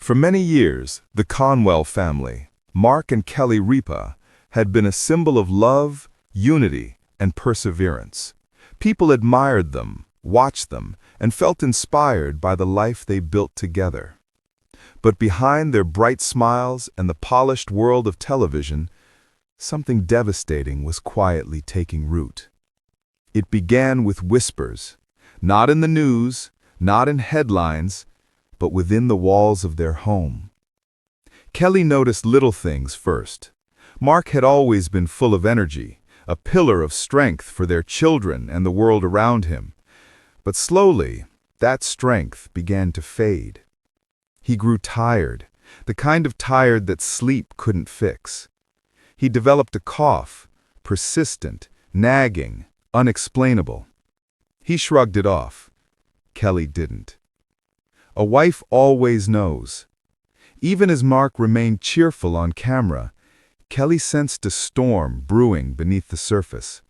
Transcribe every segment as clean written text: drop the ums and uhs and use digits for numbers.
For many years, the Conwell family, Mark and Kelly Ripa, had been a symbol of love, unity, and perseverance. People admired them, watched them, and felt inspired by the life they built together. But behind their bright smiles and the polished world of television, something devastating was quietly taking root. It began with whispers, not in the news, not in headlines, but within the walls of their home. Kelly noticed little things first. Mark had always been full of energy, a pillar of strength for their children and the world around him. But slowly, that strength began to fade. He grew tired, the kind of tired that sleep couldn't fix. He developed a cough, persistent, nagging, unexplainable. He shrugged it off. Kelly didn't. A wife always knows. Even as Mark remained cheerful on camera, Kelly sensed a storm brewing beneath the surface.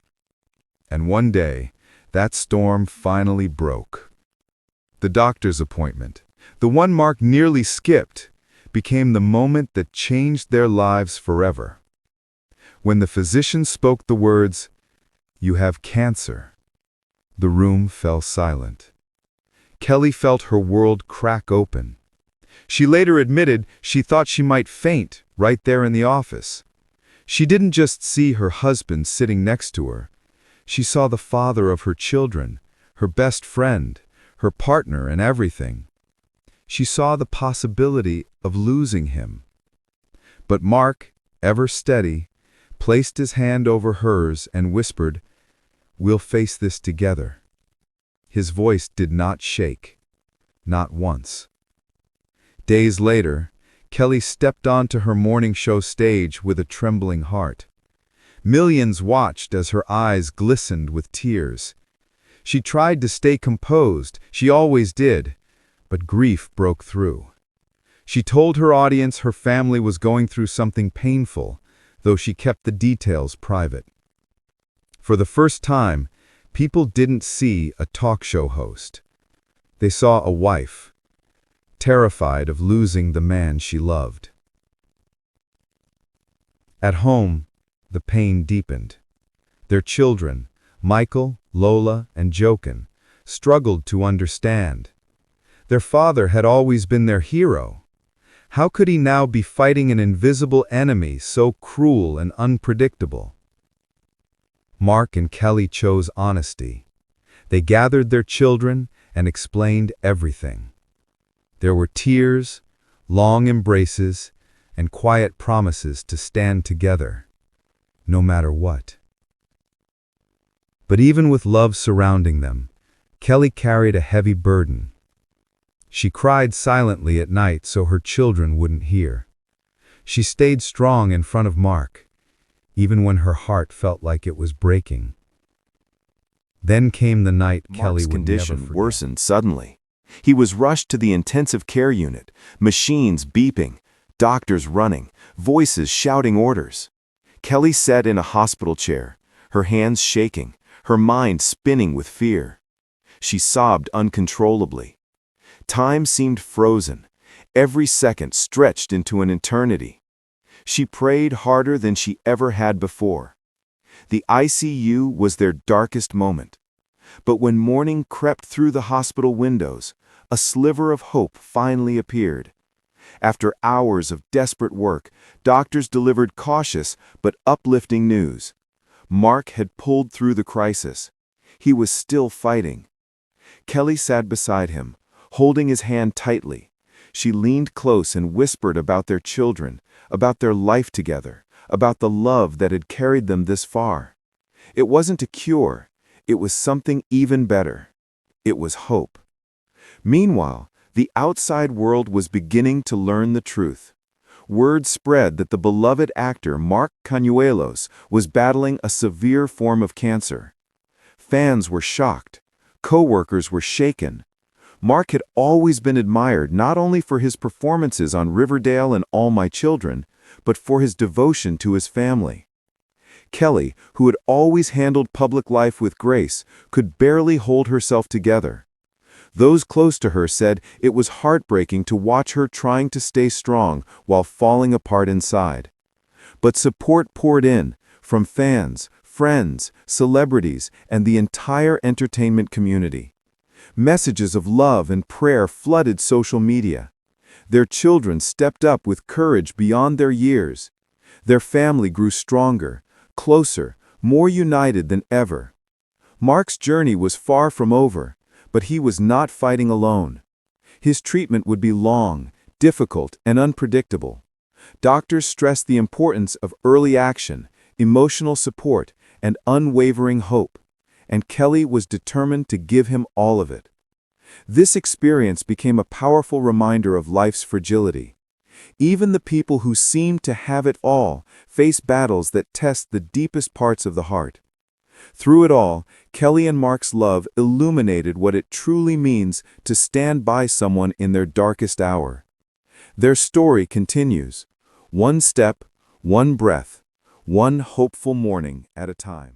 And one day, that storm finally broke. The doctor's appointment, the one Mark nearly skipped, became the moment that changed their lives forever. When the physician spoke the words, "You have cancer," the room fell silent. Kelly felt her world crack open. She later admitted she thought she might faint right there in the office. She didn't just see her husband sitting next to her. She saw the father of her children, her best friend, her partner and everything. She saw the possibility of losing him. But Mark, ever steady, placed his hand over hers and whispered, "We'll face this together." His voice did not shake, not once. Days later, Kelly stepped onto her morning show stage with a trembling heart. Millions watched as her eyes glistened with tears. She tried to stay composed, she always did, but grief broke through. She told her audience her family was going through something painful, though she kept the details private. For the first time, people didn't see a talk show host. They saw a wife, terrified of losing the man she loved. At home, the pain deepened. Their children, Michael, Lola, and Jochen, struggled to understand. Their father had always been their hero. How could he now be fighting an invisible enemy so cruel and unpredictable? Mark and Kelly chose honesty. They gathered their children and explained everything. There were tears, long embraces, and quiet promises to stand together, no matter what. But even with love surrounding them, Kelly carried a heavy burden. She cried silently at night so her children wouldn't hear. She stayed strong in front of Mark, even when her heart felt like it was breaking. Then came the night Kelly would never forget. Mark's condition worsened suddenly. He was rushed to the intensive care unit, machines beeping, doctors running, voices shouting orders. Kelly sat in a hospital chair, her hands shaking, her mind spinning with fear. She sobbed uncontrollably. Time seemed frozen, every second stretched into an eternity. She prayed harder than she ever had before. The ICU was their darkest moment. But when morning crept through the hospital windows, a sliver of hope finally appeared. After hours of desperate work, doctors delivered cautious but uplifting news. Mark had pulled through the crisis. He was still fighting. Kelly sat beside him, holding his hand tightly. She leaned close and whispered about their children, about their life together, about the love that had carried them this far. It wasn't a cure. It was something even better. It was hope. Meanwhile, the outside world was beginning to learn the truth. Word spread that the beloved actor Mark Consuelos was battling a severe form of cancer. Fans were shocked. Co-workers were shaken. Mark had always been admired not only for his performances on Riverdale and All My Children, but for his devotion to his family. Kelly, who had always handled public life with grace, could barely hold herself together. Those close to her said it was heartbreaking to watch her trying to stay strong while falling apart inside. But support poured in, from fans, friends, celebrities, and the entire entertainment community. Messages of love and prayer flooded social media. Their children stepped up with courage beyond their years. Their family grew stronger, closer, more united than ever. Mark's journey was far from over, but he was not fighting alone. His treatment would be long, difficult, and unpredictable. Doctors stressed the importance of early action, emotional support, and unwavering hope, and Kelly was determined to give him all of it. This experience became a powerful reminder of life's fragility. Even the people who seemed to have it all face battles that test the deepest parts of the heart. Through it all, Kelly and Mark's love illuminated what it truly means to stand by someone in their darkest hour. Their story continues, one step, one breath, one hopeful morning at a time.